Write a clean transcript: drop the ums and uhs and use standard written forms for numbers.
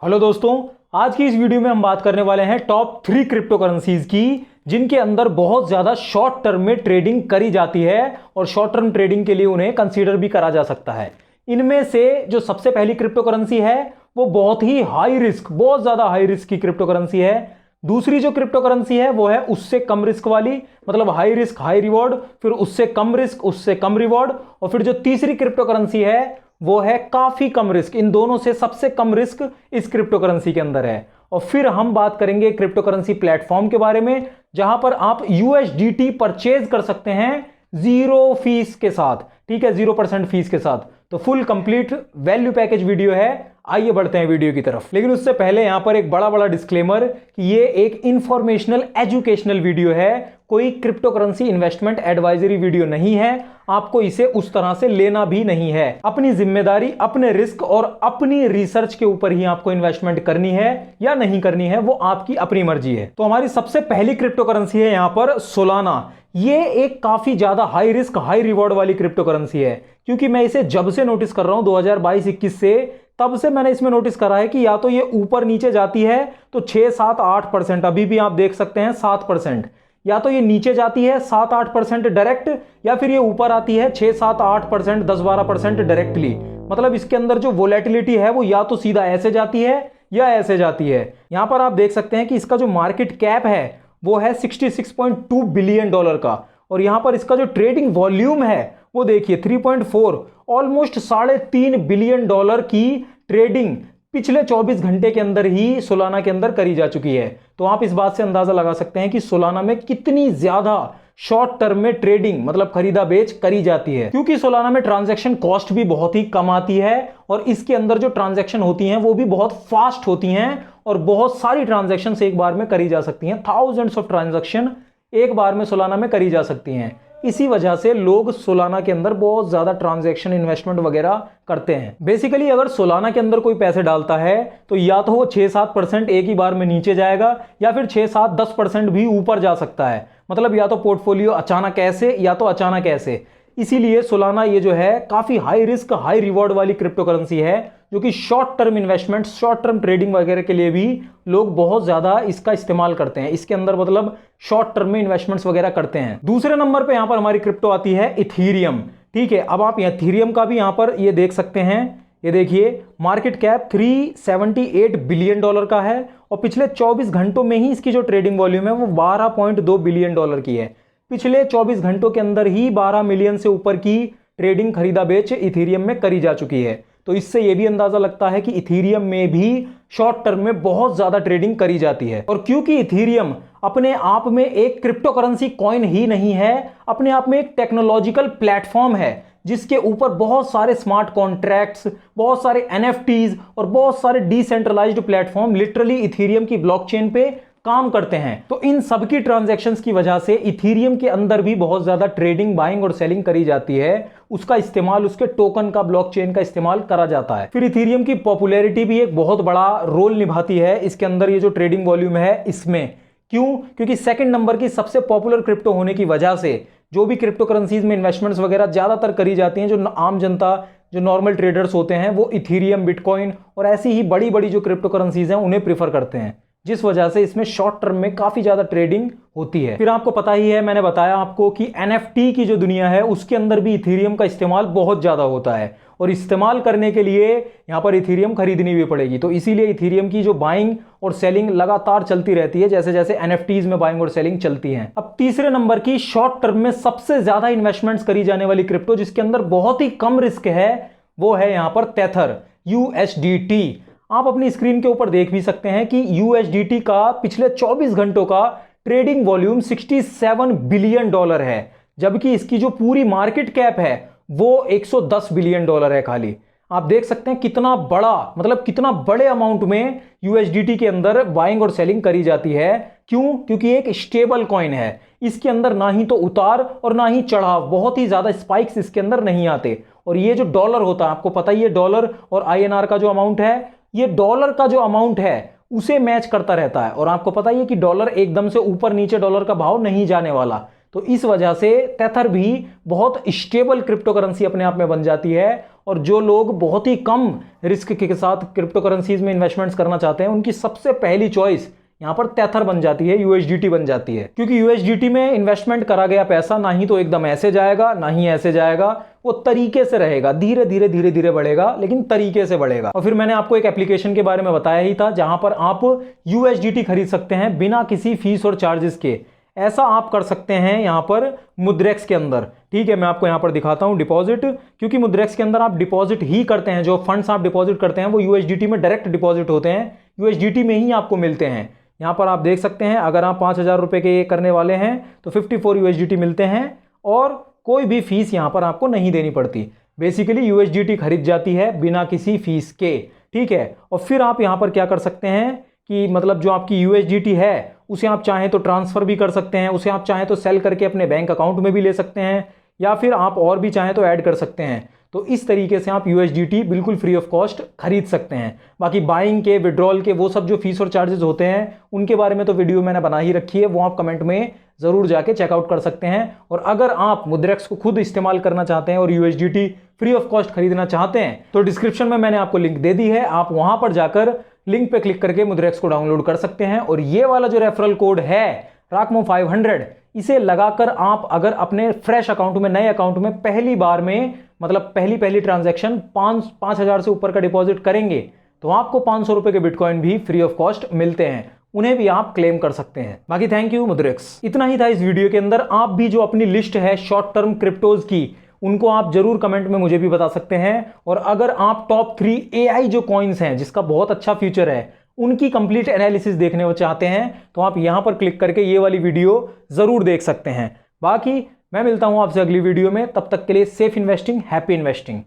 Hello दोस्तों, आज की इस वीडियो में हम बात करने वाले हैं टॉप 3 क्रिप्टो करेंसीज की जिनके अंदर बहुत ज्यादा शॉर्ट टर्म में ट्रेडिंग करी जाती है और शॉर्ट टर्म ट्रेडिंग के लिए उन्हें कंसीडर भी करा जा सकता है। इनमें से जो सबसे पहली क्रिप्टो करेंसी है वो बहुत ही हाई रिस्क, बहुत ज्यादा हाई रिस्क की क्रिप्टो करेंसी है। दूसरी जो क्रिप्टो करेंसी है वो है उससे कम रिस्क वाली, मतलब हाई रिस्क हाई रिवॉर्ड, फिर उससे कम रिस्क उससे कम रिवॉर्ड, और फिर जो तीसरी क्रिप्टो करेंसी है वो है काफी कम रिस्क। इन दोनों से सबसे कम रिस्क इस क्रिप्टो करेंसी के अंदर है। और फिर हम बात करेंगे क्रिप्टो करेंसी प्लेटफॉर्म के बारे में जहां पर आप यूएसडीटी परचेज कर सकते हैं जीरो फीस के साथ, ठीक है, 0% फीस के साथ। तो full complete value package video है। आइए बढ़ते हैं वीडियो की तरफ, लेकिन उससे पहले यहां पर एक बड़ा बड़ा डिस्क्लेमर कि ये एक इंफॉर्मेशनल एजुकेशनल वीडियो है, कोई crypto currency investment advisory video नहीं है। आपको इसे उस तरह से लेना भी नहीं है। अपनी जिम्मेदारी, अपने रिस्क और अपनी रिसर्च के ऊपर ही आपको इन्वेस्टमेंट करनी है या नहीं करनी है, वो आपकी अपनी मर्जी है। तो हमारी सबसे पहली क्रिप्टो करेंसी है यहां पर सोलाना। ये एक काफी ज्यादा हाई रिस्क हाई रिवॉर्ड वाली क्रिप्टो करेंसी है, क्योंकि मैं इसे जब से नोटिस कर रहा हूं 2022-21 से, तब से मैंने इसमें नोटिस करा है कि या तो ये ऊपर नीचे जाती है तो 6, 7, 8%, अभी भी आप देख सकते हैं 7%, या तो ये नीचे जाती है 7, 8% डायरेक्ट, या फिर ये ऊपर आती है 6, 7, 8%, 10, 12% डायरेक्टली। मतलब इसके अंदर जो वोलेटिलिटी है वो या तो सीधा ऐसे जाती है या ऐसे जाती है। यहां पर आप देख सकते हैं कि इसका जो मार्केट कैप है वो है $66.2 बिलियन का, और यहां पर इसका जो ट्रेडिंग वॉल्यूम है वो देखिए 3.4, ऑलमोस्ट $3.5 बिलियन की ट्रेडिंग पिछले 24 घंटे के अंदर ही सोलाना के अंदर करी जा चुकी है। तो आप इस बात से अंदाजा लगा सकते हैं कि सोलाना में कितनी ज्यादा शॉर्ट टर्म में ट्रेडिंग, मतलब खरीदा बेच करी जाती है, क्योंकि सोलाना में ट्रांजैक्शन कॉस्ट भी बहुत ही कम आती है और इसके अंदर जो ट्रांजैक्शन होती हैं वो भी बहुत फास्ट होती हैं और बहुत सारी ट्रांजैक्शन एक बार में करी जा सकती हैं। थाउजेंड्स ऑफ ट्रांजैक्शन एक बार में सोलाना में करी जा सकती हैं। इसी वजह से लोग सोलाना के अंदर बहुत ज्यादा ट्रांजैक्शन इन्वेस्टमेंट वगैरह करते हैं। बेसिकली अगर सोलाना के अंदर कोई पैसे डालता है तो या तो वो 6-7% एक ही बार में नीचे जाएगा या फिर 6-7-10% भी ऊपर जा सकता है। मतलब या तो पोर्टफोलियो अचानक ऐसे या तो अचानक ऐसे। इसीलिए सोलाना ये जो है काफी हाई रिस्क हाई रिवॉर्ड वाली क्रिप्टो करेंसी है, जो कि short term investment, short term trading वगैरह के लिए भी लोग बहुत ज्यादा इसका इस्तेमाल करते हैं। इसके अंदर मतलब शॉर्ट टर्म में इन्वेस्टमेंट्स वगैरह करते हैं। दूसरे नंबर पे यहां पर हमारी क्रिप्टो आती है इथीरियम, ठीक है। अब आप इथीरियम का भी यहां पर ये देख सकते हैं, ये देखिए मार्केट कैप $378 बिलियन का है और पिछले 24 घंटों में ही इसकी जो ट्रेडिंग वॉल्यूम है वो $12.2 बिलियन की है। पिछले 24 घंटों के अंदर ही 12 मिलियन से ऊपर की ट्रेडिंग खरीदा बेच इथीरियम में करी जा चुकी है। तो इससे यह भी अंदाजा लगता है कि इथीरियम में भी शॉर्ट टर्म में बहुत ज्यादा ट्रेडिंग करी जाती है। और क्योंकि इथीरियम अपने आप में एक क्रिप्टो करेंसी कॉइन ही नहीं है, अपने आप में एक टेक्नोलॉजिकल प्लेटफॉर्म है जिसके ऊपर बहुत सारे स्मार्ट कॉन्ट्रैक्ट्स, बहुत सारे एनएफटीज और बहुत सारे डिसेंट्रलाइज्ड प्लेटफॉर्म लिटरली इथीरियम की ब्लॉकचेन पे काम करते हैं। तो इन सबकी ट्रांजैक्शंस की वजह से इथीरियम के अंदर भी बहुत ज्यादा ट्रेडिंग, बाइंग और सेलिंग करी जाती है। उसका इस्तेमाल, उसके टोकन का, ब्लॉकचेन का इस्तेमाल करा जाता है। फिर इथीरियम की पॉपुलैरिटी भी एक बहुत बड़ा रोल निभाती है इसके अंदर, ये जो ट्रेडिंग वॉल्यूम है इसमें। क्यों? क्योंकि सेकंड नंबर की सबसे पॉपुलर क्रिप्टो होने की वजह से जो भी क्रिप्टो करेंसीज में इन्वेस्टमेंट्स वगैरह ज्यादातर करी जाती हैं, जो आम जनता, जो नॉर्मल ट्रेडर्स होते हैं, वो इथीरियम, बिटकॉइन और ऐसी ही बड़ी बड़ी जो क्रिप्टो करेंसीज हैं उन्हें प्रीफर करते हैं, जिस वजह से इसमें शॉर्ट टर्म में काफी ज्यादा ट्रेडिंग होती है। फिर आपको पता ही है, मैंने बताया आपको कि एनएफटी की जो दुनिया है उसके अंदर भी इथीरियम का इस्तेमाल बहुत ज्यादा होता है और इस्तेमाल करने के लिए यहां पर इथीरियम खरीदनी भी पड़ेगी। तो इसीलिए इथीरियम की जो बाइंग और सेलिंग लगातार चलती रहती है, जैसे जैसे एनएफटीज में बाइंग और सेलिंग चलती है। अब तीसरे नंबर की शॉर्ट टर्म में सबसे ज्यादा इन्वेस्टमेंट्स करी जाने वाली क्रिप्टो जिसके अंदर बहुत ही कम रिस्क है वो है यहां पर टेथर, यूएसडीटी। आप अपनी स्क्रीन के ऊपर देख भी सकते हैं कि यूएसडीटी का पिछले 24 घंटों का ट्रेडिंग वॉल्यूम $67 बिलियन है, जबकि इसकी जो पूरी मार्केट कैप है वो $110 बिलियन है खाली। आप देख सकते हैं कितना बड़ा, मतलब कितना बड़े अमाउंट में यूएसडीटी के अंदर बाइंग और सेलिंग करी जाती है। क्यों? क्योंकि एक स्टेबल कॉइन है, इसके अंदर ना ही तो उतार और ना ही चढ़ाव, बहुत ही ज्यादा स्पाइक्स इसके अंदर नहीं आते। और ये जो डॉलर होता है, आपको पता ही है, डॉलर और आईएनआर का जो अमाउंट है, ये डॉलर का जो अमाउंट है उसे मैच करता रहता है। और आपको पता ही है कि डॉलर एकदम से ऊपर नीचे डॉलर का भाव नहीं जाने वाला, तो इस वजह से टेथर भी बहुत स्टेबल क्रिप्टो करेंसी अपने आप में बन जाती है। और जो लोग बहुत ही कम रिस्क के साथ क्रिप्टो करेंसीज में इन्वेस्टमेंट्स करना चाहते हैं, उनकी सबसे पहली चॉइस यहां पर टेथर बन जाती है, यूएसडीटी बन जाती है। क्योंकि यूएसडीटी में इन्वेस्टमेंट करा गया पैसा ना ही तो एकदम ऐसे जाएगा ना ही ऐसे जाएगा, वो तरीके से रहेगा, धीरे धीरे धीरे धीरे बढ़ेगा, लेकिन तरीके से बढ़ेगा। और फिर मैंने आपको एक एप्लीकेशन के बारे में बताया ही था जहां पर आप यूएसडीटी खरीद सकते हैं बिना किसी फीस और चार्जेस के। ऐसा आप कर सकते हैं यहां पर मुद्रेक्स के अंदर। ठीक है, मैं आपको यहां पर दिखाता हूं डिपॉजिट, क्योंकि मुद्रेक्स के अंदर आप डिपॉजिट ही करते हैं, जो फंड्स आप डिपॉजिट करते हैं वो यूएसडीटी में डायरेक्ट डिपॉजिट होते हैं, यूएसडीटी में ही आपको मिलते हैं। यहां पर आप देख सकते हैं, अगर आप 5,000 रुपए के करने वाले हैं तो 54 यूएसडीटी मिलते हैं और कोई भी फीस यहां पर आपको नहीं देनी पड़ती। बेसिकली यूएसडीटी खरीद जाती है बिना किसी फीस के। ठीक है, और फिर आप यहां पर क्या कर सकते हैं कि मतलब जो आपकी यूएसडीटी है उसे आप चाहें तो ट्रांसफर भी कर सकते हैं, उसे आप चाहें तो सेल करके अपने बैंक अकाउंट में भी ले सकते हैं, या फिर आप और भी चाहें तो ऐड कर सकते हैं। तो इस तरीके से आप यूएसडीटी बिल्कुल फ्री ऑफ कॉस्ट खरीद सकते हैं। बाकी बाइंग के, विड्रॉल के, वो सब जो फीस और चार्जेस होते हैं उनके बारे में तो वीडियो मैंने बना ही रखी है, वो आप कमेंट में जरूर जाके चेकआउट कर सकते हैं। और अगर आप मुद्रेक्स को खुद इस्तेमाल करना चाहते हैं और यूएसडीटी फ्री ऑफ कॉस्ट खरीदना चाहते हैं तो डिस्क्रिप्शन में मैंने आपको लिंक दे दी है, आप वहां पर जाकर लिंक पे क्लिक करके मुद्रेक्स को डाउनलोड कर सकते हैं। और ये वाला जो रेफरल कोड है राकमो 500, इसे लगाकर आप अगर अपने फ्रेश अकाउंट में, नए अकाउंट में पहली बार में, मतलब पहली ट्रांजैक्शन 5,000 से ऊपर का डिपॉजिट करेंगे तो आपको 500 रुपए के बिटकॉइन भी फ्री ऑफ कॉस्ट मिलते हैं, उन्हें भी आप क्लेम कर सकते हैं। बाकी थैंक यू मुद्रेक्स। इतना ही था इस वीडियो के अंदर। आप भी जो अपनी लिस्ट है शॉर्ट टर्म क्रिप्टोज की, उनको आप जरूर कमेंट में मुझे भी बता सकते हैं। और अगर आप टॉप 3 एआई जो कॉइन्स हैं जिसका बहुत अच्छा फ्यूचर है, उनकी कंप्लीट एनालिसिस देखने चाहते हैं तो आप यहां पर क्लिक करके ये वाली वीडियो जरूर देख सकते हैं। बाकी मैं मिलता हूं आपसे अगली वीडियो में, तब तक के लिए सेफ इन्वेस्टिंग, हैप्पी इन्वेस्टिंग।